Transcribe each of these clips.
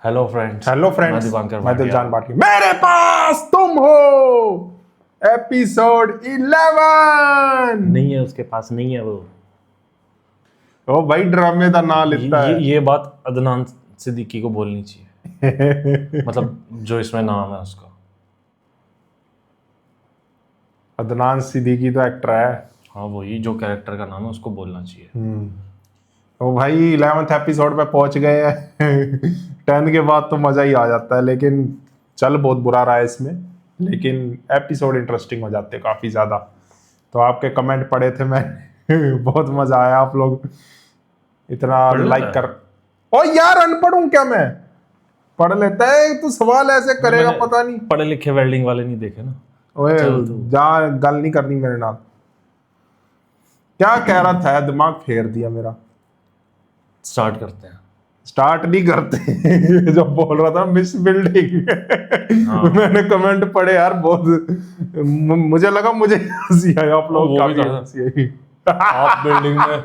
Hello friends. मैं दिवानकर मैं दिलजान भाटिया। मेरे पास तुम हो एपिसोड 11। नहीं है उसके पास, नहीं है वो। ओ भाई ड्रामे का ना लेता ये बात अदनान सिद्दीकी को बोलनी चाहिए। है। मतलब जो इसमें नाम है उसका। अदनान सिद्दीकी तो एक्टर है। हाँ, वही जो कैरेक्टर का नाम है उसको बोलना चाहिए। तो भाई 11th एपिसोड पे पहुंच गए हैं। 10 के बाद तो मजा ही आ जाता है, लेकिन चल बहुत बुरा रहा है इसमें, लेकिन एपिसोड इंटरेस्टिंग हो जाते हैं काफी ज्यादा। तो आपके कमेंट पढ़े थे मैं। बहुत मजा आया, आप लोग इतना पढ़ लेता लाइक है? कर। ओ यार अनपढ़ हूं क्या मैं? पढ़ लेता है तू, सवाल ऐसे करेगा मैंने पता नहीं। पढ़े लिखे वेल्डिंग वाले नहीं देखे ना। ओए चल तू जा, गल नहीं करनी मेरे नाल। क्या कह रहा था, दिमाग फेर दिया मेरा। स्टार्ट करते हैं। स्टार्ट नहीं करते। जो बोल रहा था मिस बिल्डिंग। हाँ। मैंने कमेंट पढ़े यार बहुत, मुझे लगा मुझे हंसी आई, आप लोग वो भी काफी था। हंसी आई। आप बिल्डिंग में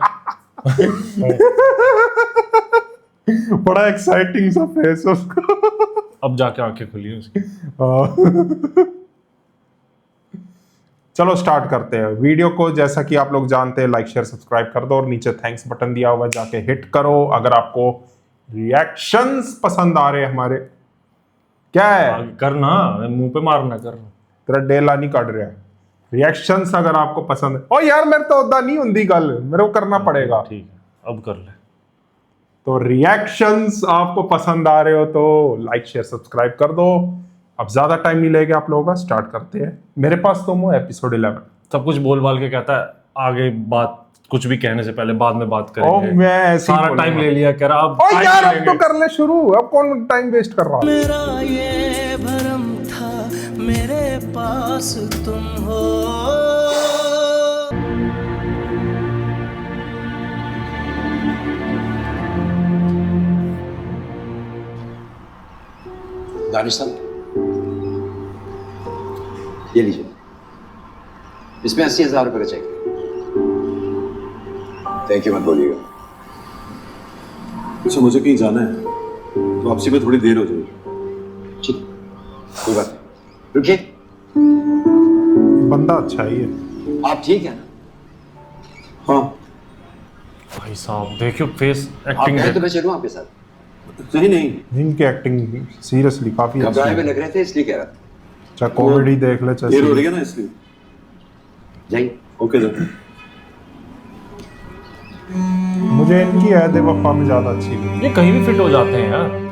बड़ा एक्साइटिंग सा फेस उसका। अब जाके आंखें खुली हैं उसकी। चलो स्टार्ट करते हैं वीडियो को। जैसा कि आप लोग जानते हैं, लाइक शेयर सब्सक्राइब कर दो और नीचे थैंक्स बटन दिया हुआ है, जाके हिट करो अगर आपको रिएक्शंस पसंद आ रहे हैं हमारे। क्या है आगे करना, मुंह पे मारना कर। तेरा डेला नहीं काट रहा है। रिएक्शंस अगर आपको पसंद है, ओ यार मेरे तो उदा नहीं होंगी गल, मेरे को करना पड़ेगा। ठीक है, अब कर ले। तो रिएक्शंस आपको पसंद आ रहे हो तो लाइक शेयर सब्सक्राइब कर दो। अब ज्यादा टाइम नहीं लेगा आप लोगों का, स्टार्ट करते हैं। मेरे पास तुम हो एपिसोड 11। सब कुछ बोल बाल के कहता है आगे बात, कुछ भी कहने से पहले बाद में बात ओ करेंगे। मैं ऐसे ही सारा बोलूंगा। टाइम ले लिया, कह रहा अब ओ time यार नहीं अब तो लेंगे। कर ले शुरू, अब कौन टाइम वेस्ट कर रहा है। मेरा ये भरम था मेरे पास तुम हो। दानिश साहब, ये लीजिए, इसमें 80,000 रुपए का चेक है। थैंक यू मत बोलिएगा। अच्छा, मुझे कहीं जाना है तो आपसे में थोड़ी देर हो जाएगी। ठीक, कोई बात नहीं, रुकिए। बंदा अच्छा ही है। आप ठीक है ना? हाँ। भाई साहब देखियो फेस आप एक्टिंग गए तो मैं चलूं आपके साथ। नहीं नहीं, इनकी एक्टिंग सीरियसली काफी अच्छी घबराए हुए है। लग रहे थे इसलिए कह रहा था। अच्छा कॉमेडी देख ले देर हो रही चाहे। है ना इसलिए। जाइए। Okay sir. मुझे इनकी ऐद वफा में ज्यादा अच्छी लगी। ये कहीं भी फिट हो जाते हैं यार।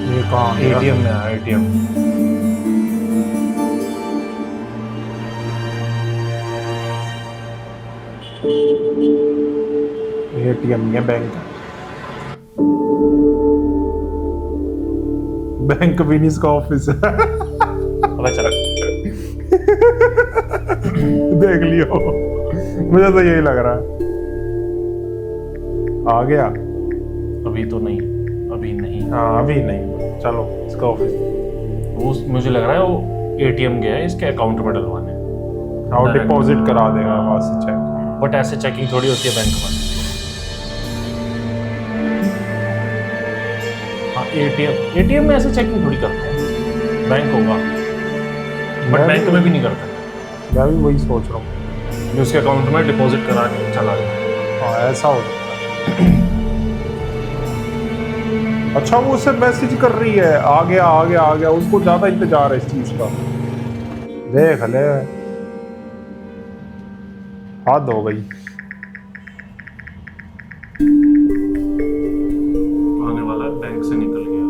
ये कहाँ गया? एटीएम में आया, एटीएम। एटीएम या बैंक? बैंक भी नहीं, इसका ऑफिस है। पता चला। देख लियो, मुझे तो यही लग रहा है। आ गया? अभी तो नहीं, अभी नहीं। हाँ अभी नहीं, चलो इसका ऑफिस। वो मुझे लग रहा है वो एटीएम गया है इसके अकाउंट में डलवाने। हाँ डिपॉजिट करा देगा वहां से चेक। बट ऐसे चेकिंग थोड़ी होती है बैंक में। हाँ, एटीएम में ऐसे चेकिंग थोड़ी करते हैं। बैंक होगा, बट बैंक में भी नहीं करते। मैं भी वही सोच रहा हूँ। जो उसके अकाउंट में डिपॉजिट करा के चला गया। हाँ ऐसा हो सकता है। अच्छा वो उससे मैसेज कर रही है, आ गया आ गया आ गया, उसको ज्यादा इंतजार है इस चीज का। देख ले, हद हो गई। आने वाला है, बैंक से निकल गया।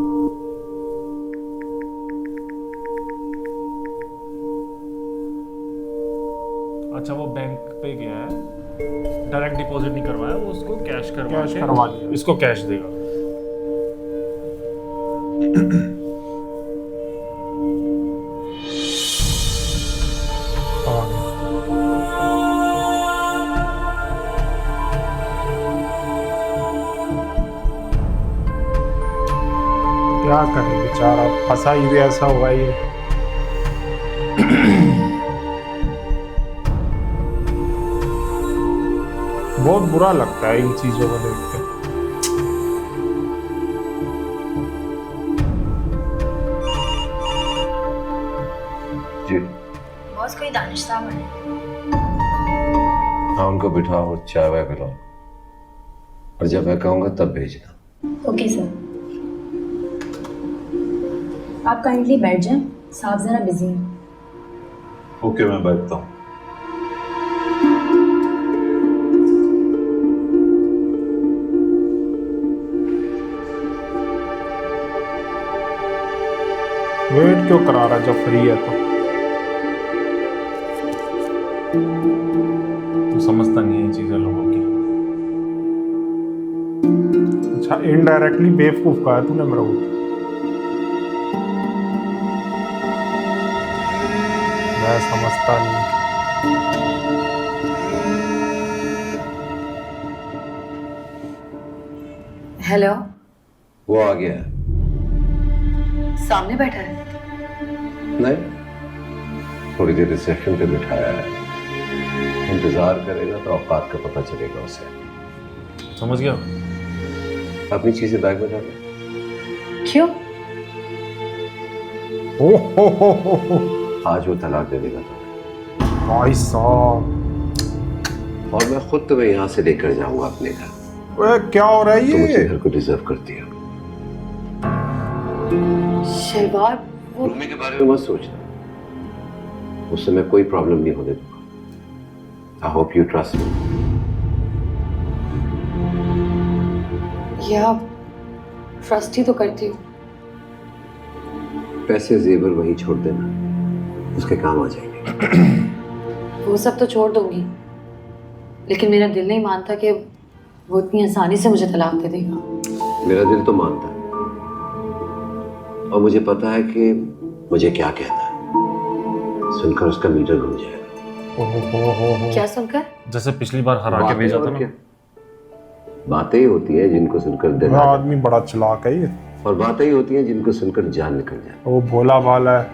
अच्छा वो बैंक पे गया है, डायरेक्ट डिपॉजिट नहीं करवाया, वो उसको कैश करवा लिया। इसको कैश देगा। क्या करे बेचारा, फंसा ही ऐसा हुआ ये। बहुत बुरा लगता है इन चीजों को देख के। जी बॉस कोई दानिश साहब है। हाँ, उनको बिठाओ और चाय वाय पिलाओ, और जब मैं कहूँगा तब भेजना। Okay sir. आप काइंडली बैठ जाएं, साहब जरा बिजी हैं। ओके, मैं बैठता हूँ। वेट क्यों करा रहा जब फ्री है तो? तू समझता नहीं है ये चीजें लोगों की। अच्छा, इनडायरेक्टली बेवकूफ कहा है तूने मेरे को। मैं समझता नहीं। हेलो, वो आ गया है? सामने बैठा है। नहीं, थोड़ी देर रिसेप्शन पे बिठाया है, इंतजार करेगा तो औकात का पता चलेगा उसे। समझ गया? अपनी चीजें बैग में डालो। क्यों? हो। आज वो तलाक दे देगा तुम्हें, भाई साहब, और मैं खुद तुम्हें यहाँ से लेकर जाऊंगा अपने घर। ओए क्या हो रहा है तुम उसी ये? घर को डिजर्व करती हो। शहबाज, वो रूमी के बारे में मत सोचना, उससे मैं कोई प्रॉब्लम नहीं होने दूंगा। I hope you trust me. या ट्रस्ट ही तो करती हूँ। पैसे जेवर वहीं छोड़ देना, उसके काम आ जाएंगे। वो सब तो छोड़ दूंगी, लेकिन मेरा दिल नहीं मानता कि वो इतनी आसानी से मुझे तलाक दे देगा। मेरा दिल तो मानता है, और मुझे पता है कि मुझे क्या कहना है। सुनकर उसका मीटर घूम जाएगा। हो। क्या सुनकर? जैसे पिछली बार हरा के भेजा था ना। बातें ही होती हैं जिनको सुनकर दिल आ आदमी बड़ा चालाक है ये। जाए, और बातें ही होती हैं जिनको सुनकर जान निकल जाए। वो भोला भाला है।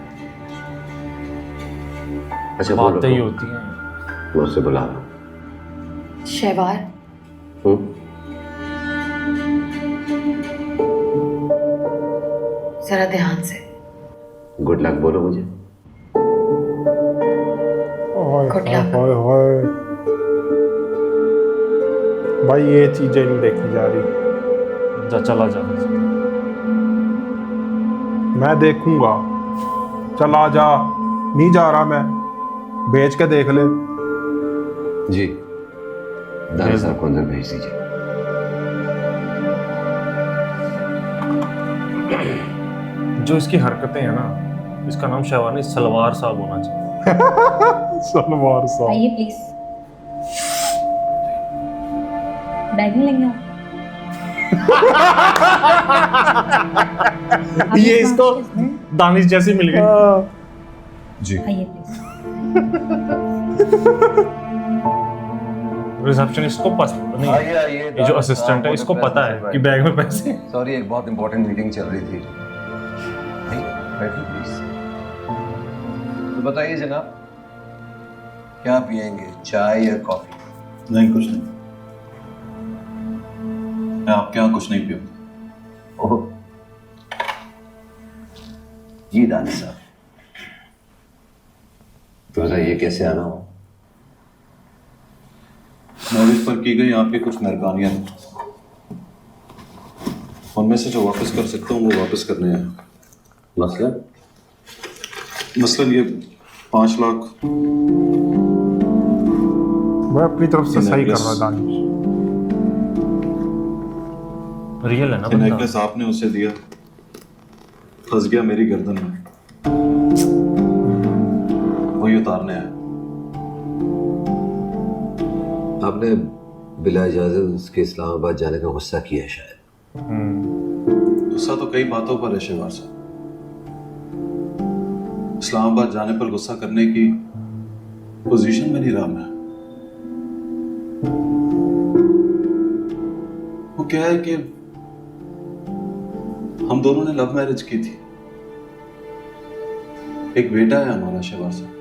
अच्छा, बोलो। बातें ही होती हैं। मैं उससे बुला रहा हूँ। शहबाज, जरा ध्यान से। गुड लक बोलो मुझे। Good luck. हाय हाय। भाई ये चीजें नहीं देखी जा रही। जा, चला जा। मैं देखूंगा। चला जा। नहीं जा रहा मैं। बेच के देख ले। जी, दादा साहब को अंदर भेज दीजिए। जो इसकी हरकतें हैं ना, इसका नाम शहवानी सलवार साहब होना चाहिए। सलवार साहब। आइए प्लीज। बैग नहीं लेंगे आप? ये इसको दानिश जैसी मिल गई। जी, आइए प्लीज। रिसेप्शनिस्ट को नहीं, आइए। ये जो असिस्टेंट है इसको पता है कि बैग में पैसे। सॉरी, एक बहुत इंपॉर्टेंट मीटिंग चल रही थी। बैठिए प्लीज। तो बताइए जनाब, क्या पिएंगे, चाय या कॉफी? नहीं, कुछ नहीं। मैं आपके यहाँ कुछ नहीं पीऊंगा। ओह जी दानी साहब, तो बताइए कैसे आना हो? नॉलेज पर की गई आपकी कुछ मेहरबानियां हैं, उनमें से जो वापस कर सकता हूँ वो वापस करने हैं। मसलन ये 5 लाख मैं अपनी तरफ से सही कर रहा दानिश। रियल है ना ये बंदा। नेकलेस आपने उसे दिया, फंस गया मेरी गर्दन में, वही उतारने हैं। आपने बिला इजाजत उसके इस्लामाबाद जाने का गुस्सा किया है शायद। गुस्सा तो कई बातों पर है शहबाज साहब। इस्लामाबाद जाने पर गुस्सा करने की पोजीशन में नहीं रहा मैं। वो क्या है कि हम दोनों ने लव मैरिज की थी। एक बेटा है हमारा शहबाज साहब।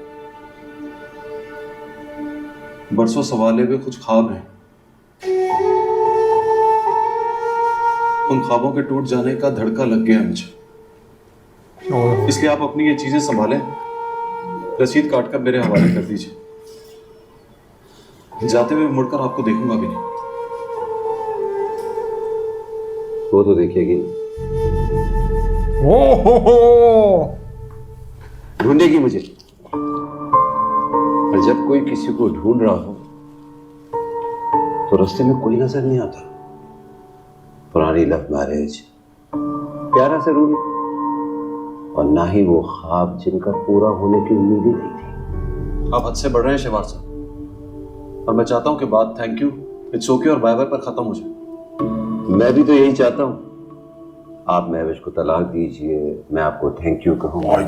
बरसों सवाले हुए कुछ ख्वाब हैं। उन ख्वाबों के टूट जाने का धड़का लग गया मुझे, इसलिए आप अपनी ये चीजें संभालें, रसीद काट कर मेरे हवाले कर दीजिए। जाते हुए मुड़कर आपको देखूंगा भी नहीं। वो तो देखेगी, ढूंढेगी मुझे। और जब कोई किसी को ढूंढ रहा हो तो रास्ते में कोई नजर नहीं आता। पुरानी लव मैरिज, प्यारा से रूम, और ना ही वो ख्वाब जिनका पूरा होने की उम्मीद ही नहीं थी। आप हद से बढ़ रहे हैं शहबाज साहब, और मैं चाहता हूं कि बात थैंक यू, इट्स ओके और बाय बाय पर खत्म हो जाए। मैं भी तो यही चाहता हूँ। आप महविश को तलाक दीजिए, मैं आपको थैंक यू कहूंगा, आप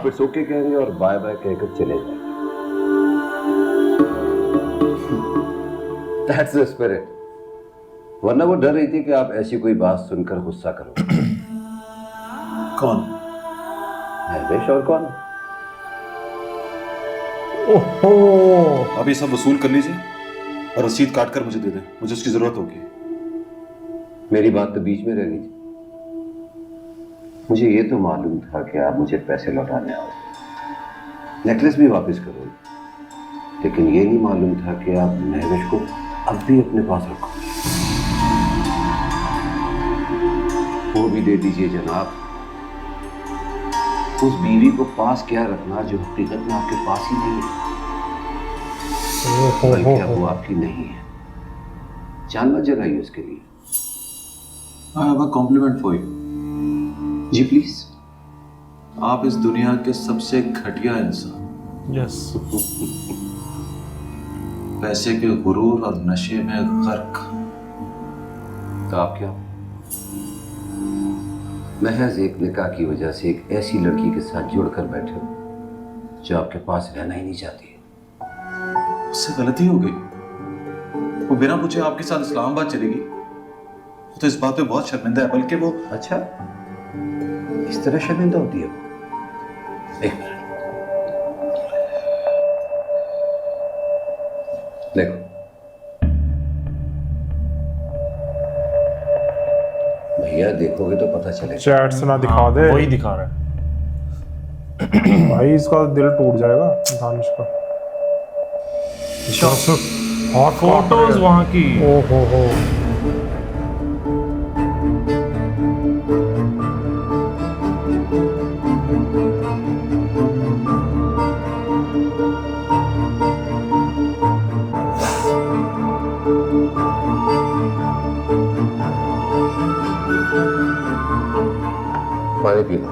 इट्स ओके कहेंगे और बाय बाय कहकर चले जाएंगे। That's the spirit. वरना वो डर रही थी कि आप ऐसी कोई बात सुनकर गुस्सा करोगे। कौन? महविश और कौन? अभी सब वसूल कर लीजिए और रसीद काट कर मुझे दे दें, मुझे उसकी जरूरत होगी। मेरी बात तो बीच में रह गई थी। मुझे ये तो मालूम था कि आप मुझे पैसे लौटाने आओगे, नेकलेस भी वापस करोगे, लेकिन ये नहीं मालूम था कि आप महविश को अब भी अपने पास रखोगे। वो भी दे दीजिए जनाब। उस बीवी को पास क्या रखना जो हकीकत में आपके पास ही नहीं है, बल्कि अब वो आपकी नहीं है। जान मत जलाइए उसके लिए। I have a compliment for you. जी प्लीज। आप इस दुनिया के सबसे घटिया इंसान, यस, पैसे के गुरूर और नशे में गर्क। तो आप क्या, महज एक निकाह की वजह से एक ऐसी लड़की के साथ जुड़कर बैठे हो जो आपके पास रहना ही नहीं चाहती है। उससे गलती हो गई। वो बिना पूछे आपके साथ इस्लामाबाद चलेगी। वो तो इस बात पे बहुत शर्मिंदा है, बल्कि वो अच्छा, इस तरह शर्मिंदा होती है वो? एक मिनट देखो, भैया देखोगे तो पता चलेगा। चैट्स ना दिखा दे। वही दिखा रहा है। भाई इसका दिल टूट जाएगा दानिश का। हॉट फोटोज वहां की। ओ हो। पानी पी लो।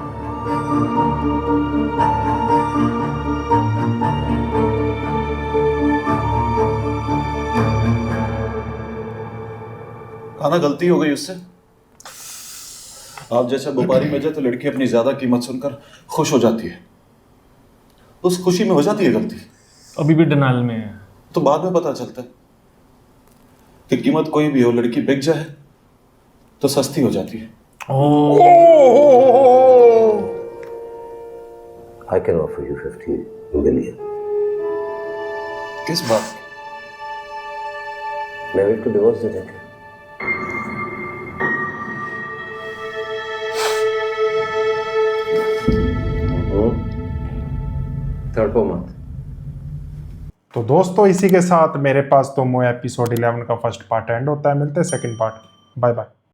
खाना गलती हो गई उससे। आप जैसा व्यापारी में जाए तो लड़की अपनी ज्यादा कीमत सुनकर खुश हो जाती है, उस खुशी में हो जाती है गलती। अभी भी डिनाइल में है। तो बाद में पता चलता है कि कीमत कोई भी हो, लड़की बिक जाए तो सस्ती हो जाती है। I can offer you 50 million. किस बात की? महविश को डिवोर्स दे देंगे। तड़पो मत। तो दोस्तों इसी के साथ मेरे पास तो एपिसोड 11 का फर्स्ट पार्ट एंड होता है। मिलते हैं सेकंड पार्ट। Bye bye.